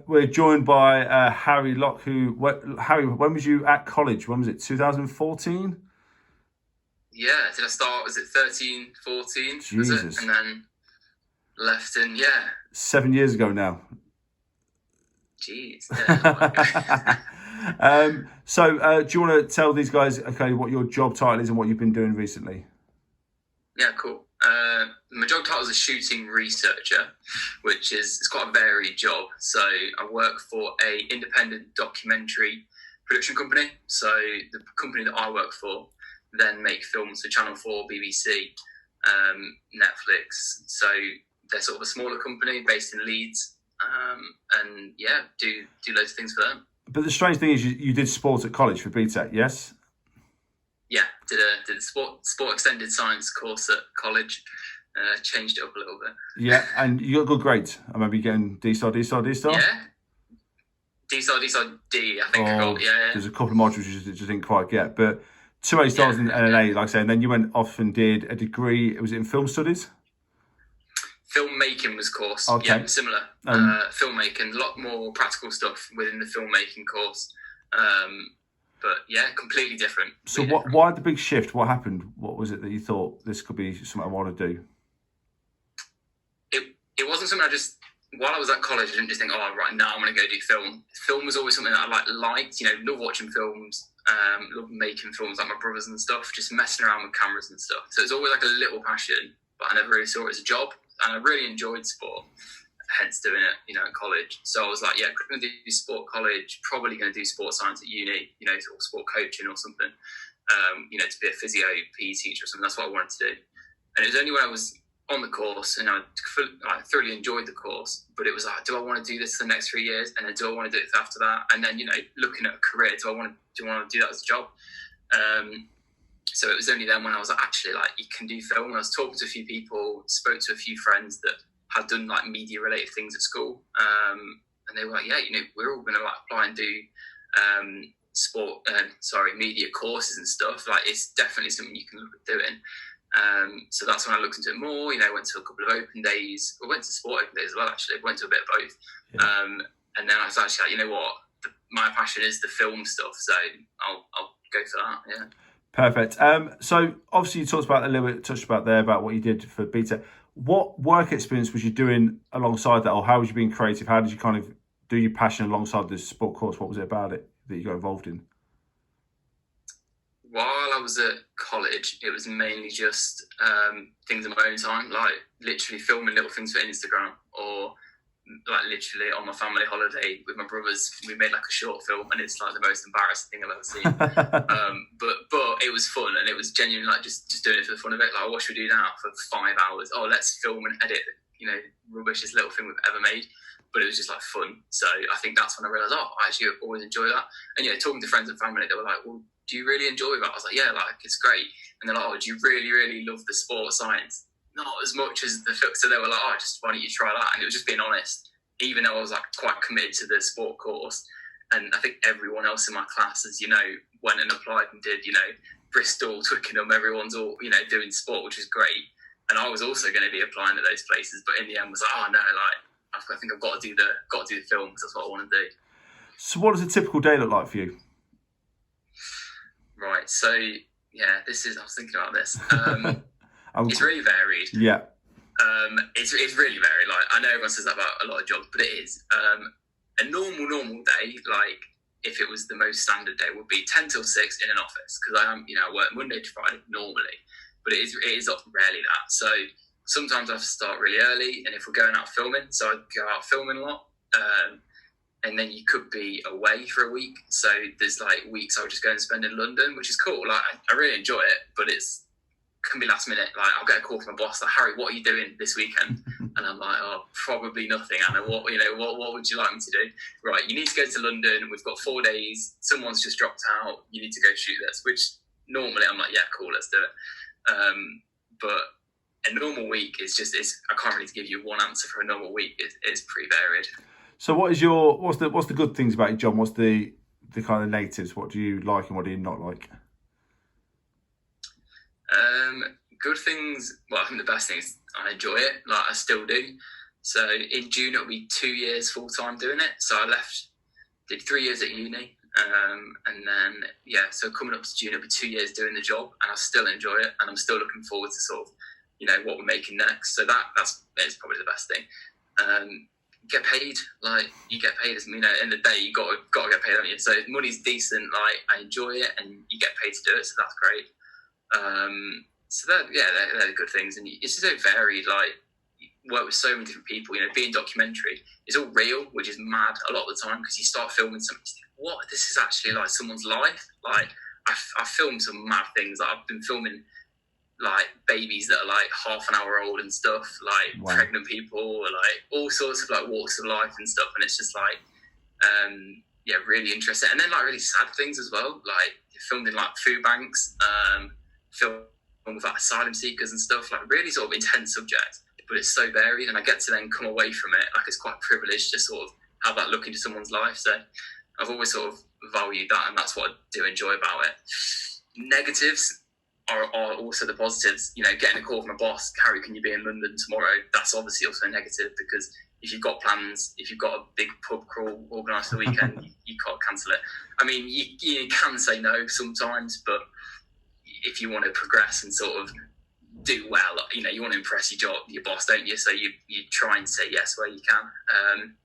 We're joined by Harry Locke, Harry, when was you at college? When was it, 2014? Yeah, did I start, was it 13, 14? Jesus. Was it? And then left in, yeah. 7 years ago now. Jeez, yeah. So do you want to tell these guys, okay, what your job title is and what you've been doing recently? Yeah, cool. My job title is a shooting researcher, which is it's quite a varied job. So I work for a independent documentary production company. So the company that I work for then make films for Channel 4, BBC, Netflix. So they're sort of a smaller company based in Leeds. And yeah, do loads of things for them. But the strange thing is you did sport at college for BTEC, yes? Yeah, did a sport extended science course at college. Changed it up a little bit. Yeah, and you got good grades. I remember you getting D-star. Yeah, D-star, D, I think I got, yeah. There's a couple of modules you just didn't quite get, but 2 A stars and an A, like I say, and then you went off and did a degree, was it in film studies? Filmmaking was course, okay. Yeah, similar. Filmmaking, a lot more practical stuff within the filmmaking course. But yeah, completely different. So why the big shift? What happened? What was it that you thought this could be something I want to do? It wasn't something I just, while I was at college, I didn't just think, oh, right, now I'm going to go do film. Film was always something that I liked, love watching films, love making films like my brothers and stuff, just messing around with cameras and stuff. So it's always like a little passion, but I never really saw it as a job. And I really enjoyed sport, hence doing it, at college. So I was like, yeah, going to do sport college, probably going to do sports science at uni, or sport coaching or something, to be a physio, PE teacher or something. That's what I wanted to do. And it was only when I was on the course and I thoroughly enjoyed the course, but it was like, do I want to do this for the next 3 years? And then do I want to do it after that? And then, looking at a career, do I want to do that as a job? So it was only then when I was like, actually, like, you can do film. And I was talking to a few people, spoke to a few friends that had done like media related things at school. And they were like, yeah, we're all going to like apply and do media courses and stuff. Like, it's definitely something you can look at doing. So that's when I looked into it more. Went to a couple of open days. I went to sport open days as well, actually. Went to a bit of both. Yeah. And then I was actually like, my passion is the film stuff. So I'll go for that, yeah. Perfect. So obviously you touched about there about what you did for BTEC. What work experience was you doing alongside that, or how was you being creative? How did you kind of do your passion alongside this sport course? What was it about it that you got involved in? While I was at college, it was mainly just things in my own time, like literally filming little things for Instagram, or like literally on my family holiday with my brothers, we made like a short film, and it's like the most embarrassing thing I've ever seen. But it was fun, and it was genuinely like just doing it for the fun of it. Like, what should we do now for 5 hours? Oh, let's film and edit, rubbishest little thing we've ever made. But it was just like fun. So I think that's when I realised, I actually always enjoy that. And talking to friends and family, they were like, well, do you really enjoy that? I was like, yeah, like, it's great. And they're like, oh, do you really, really love the sport science? Not as much as the film. So they were like, oh, why don't you try that? And it was just being honest, even though I was like quite committed to the sport course. And I think everyone else in my class, as went and applied and did, Bristol, Twickenham, everyone's all, doing sport, which is great. And I was also going to be applying to those places, but in the end was like, oh no, like, I think I've got to do the film because that's what I want to do. So what does a typical day look like for you? Right. So yeah, I was thinking about this. It's really varied. Yeah. It's really varied. Like, I know everyone says that about a lot of jobs, but it is. A normal day, like if it was the most standard day, would be 10 till 6 in an office, because I work Monday to Friday normally, but it is rarely that. So sometimes I have to start really early, and if we're going out filming, so I go out filming a lot, and then you could be away for a week. So there's like weeks I would just go and spend in London, which is cool. Like, I really enjoy it, but can be last minute. Like, I'll get a call from my boss like, Harry, what are you doing this weekend? And I'm like, oh, probably nothing, Anna. What would you like me to do? Right, you need to go to London. We've got 4 days. Someone's just dropped out. You need to go shoot this. Which normally I'm like, yeah, cool, let's do it. But a normal week is I can't really give you one answer for a normal week. It's pretty varied. So what's the good things about your job? What's the kind of negatives? What do you like and what do you not like? Good things. Well, I think the best thing is I enjoy it. Like, I still do. So in June it'll be 2 years full time doing it. So I left, did 3 years at uni, and then so coming up to June it'll be 2 years doing the job, and I still enjoy it, and I'm still looking forward to sort of what we're making next. So that's probably the best thing. Get paid, like you get paid as in the end of the day you got to get paid, don't you? So money's decent, like I enjoy it, and you get paid to do it, so that's great. So they're the good things, and it's so varied. Like work with so many different people. Being documentary is all real, which is mad a lot of the time, because you start filming something, you think, what, this is actually like someone's life. Like I filmed some mad things. Like I've been filming like babies that are like half an hour old and stuff, like wow. Pregnant people, like all sorts of like walks of life and stuff, and it's just like really interesting. And then like really sad things as well, like filmed in like food banks, filmed with like asylum seekers and stuff, like really sort of intense subject, but it's so varied, and I get to then come away from it like it's quite a privilege to sort of have that look into someone's life. So I've always sort of valued that, and that's what I do enjoy about it. Negatives are also the positives. Getting a call from a boss, Harry, can you be in London tomorrow? That's obviously also a negative, because if you've got plans, if you've got a big pub crawl organised for the weekend, you can't cancel it. I mean, you can say no sometimes, but if you want to progress and sort of do well, you want to impress your boss, don't you? So you try and say yes where you can.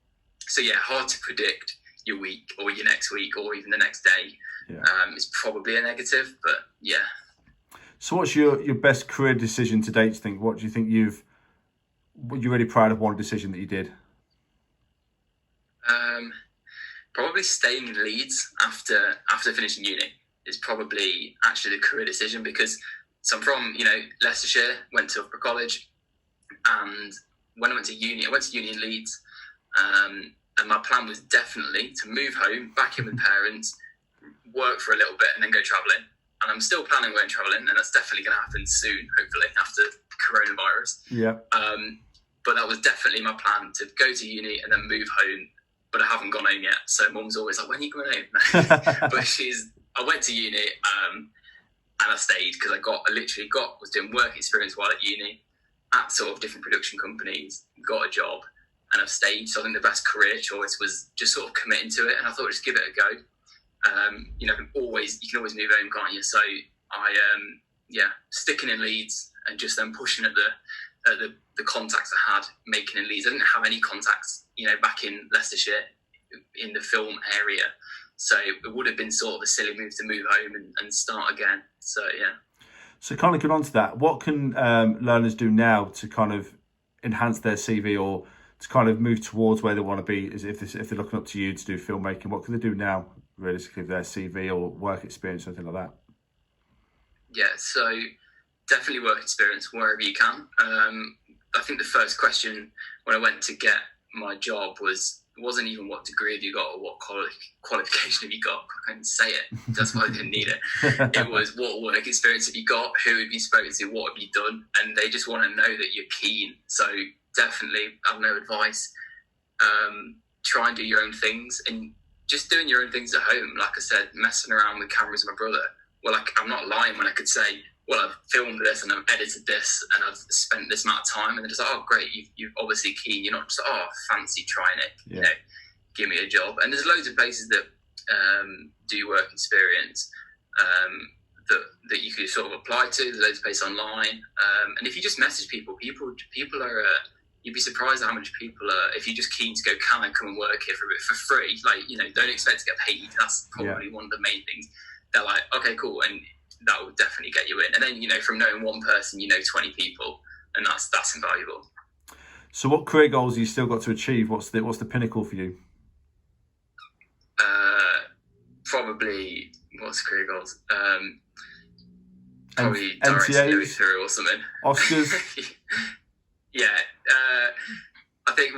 Hard to predict your week or your next week or even the next day. It's probably a negative, but yeah. So what's your best career decision to date, do you think? What do you think you're really proud of one decision that you did? Probably staying in Leeds after finishing uni is probably actually the career decision, because I'm from, Leicestershire, went to Loughborough College, and when I went to uni in Leeds, and my plan was definitely to move home, back in with parents, work for a little bit, and then go travelling. And I'm still planning on going travelling, and that's definitely going to happen soon, hopefully, after coronavirus. Yeah. But that was definitely my plan, to go to uni and then move home. But I haven't gone home yet, so Mum's always like, "When are you going home?" But I went to uni, and I stayed because I was doing work experience while at uni at sort of different production companies, got a job, and I've stayed. So I think the best career choice was just sort of committing to it, and I thought just give it a go. You can always move home, can't you? So I sticking in Leeds and just then pushing at the contacts I had, making in Leeds. I didn't have any contacts, back in Leicestershire in the film area, so it would have been sort of a silly move to move home and start again. So yeah. So kind of get on to that. What can learners do now to kind of enhance their CV or to kind of move towards where they want to be? Is if they're looking up to you to do filmmaking, what can they do now, realistically, with their CV or work experience, something like that? Yeah, so definitely work experience wherever you can. I think the first question when I went to get my job wasn't even what degree have you got or what qualification have you got. I couldn't say it. That's why I didn't need it. It was what work experience have you got, who have you spoken to, what have you done, and they just want to know that you're keen. So definitely, I have no advice. Try and do your own things, and just doing your own things at home. Like I said, messing around with cameras with my brother. Well, I'm not lying when I could say, well, I've filmed this and I've edited this and I've spent this amount of time, and they're just like, oh, great, you're obviously keen. You're not just like, oh, fancy trying it. Yeah. Give me a job. And there's loads of places that do work experience that you could sort of apply to. There's loads of places online, and if you just message people are. You'd be surprised how much people are, if you're just keen to go, can I come and work here for a bit for free? Like, don't expect to get paid. That's probably one of the main things. They're like, okay, cool. And that will definitely get you in. And then, from knowing one person, 20 people, and that's invaluable. So what career goals have you still got to achieve? What's the pinnacle for you? Probably, what's career goals? Probably directing NTAs? Loughborough or something. Oscars? Yeah, I think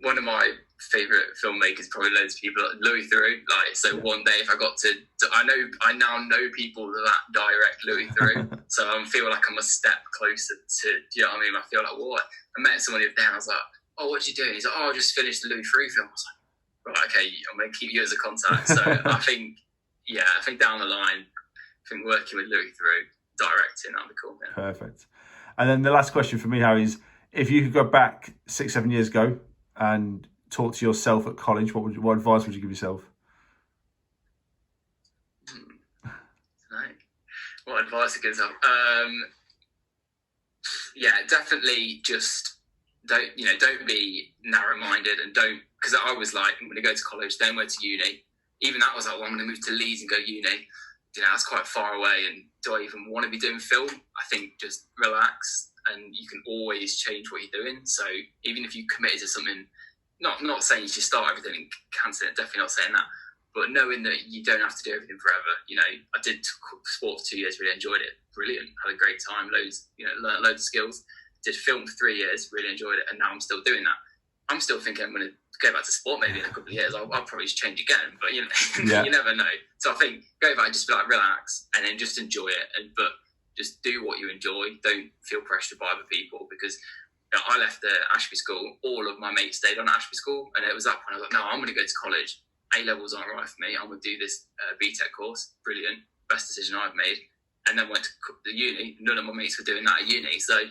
one of my favourite filmmakers, probably loads of people, Loughborough. One day if I got to I now know people that direct Loughborough, so I feel like I'm a step closer to, do you know what I mean? I feel like, what? I met someone the other day and I was like, oh, what did you do? And he's like, oh, I just finished the Loughborough film. I was like, right, okay, I'm going to keep you as a contact. So I think down the line, working with Loughborough, directing, that'd be cool. Yeah. Perfect. And then the last question for me, Harry, If you could go back 6-7 years ago and talk to yourself at college, what advice would you give yourself? Right. What advice I give myself? Yeah, definitely just don't be narrow-minded, and don't, because I was like, I'm going to go to college, then went to uni. Even that was like, well, I'm going to move to Leeds and go uni. That's quite far away, and do I even want to be doing film? I think just relax, and you can always change what you're doing. So even if you committed to something, not saying you should start everything and cancel it, definitely not saying that, but knowing that you don't have to do everything forever. I did sport for 2 years, really enjoyed it, brilliant, had a great time, learned loads of skills. Did film for 3 years, really enjoyed it, and now I'm still doing that. I'm still thinking I'm going to go back to sport maybe in a couple of years. I'll probably just change again, but you never know. So I think go back and just be like, relax, and then just enjoy it. But just do what you enjoy. Don't feel pressured by other people, because I left the Ashby School. All of my mates stayed on Ashby School, and it was that point I was like, no, I'm going to go to college. A-levels aren't right for me. I'm going to do this BTEC course. Brilliant. Best decision I've made. And then went to the uni. None of my mates were doing that at uni. So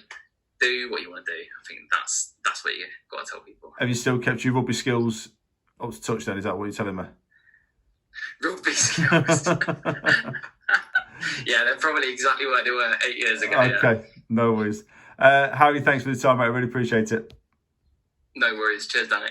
do what you want to do. I think that's what you got to tell people. Have you still kept your rugby skills up to touch then? Is that what you're telling me? Rugby skills. Yeah, they're probably exactly where they were 8 years ago. Okay, yeah. No worries. Harry, thanks for the time, mate. I really appreciate it. No worries. Cheers, Danny.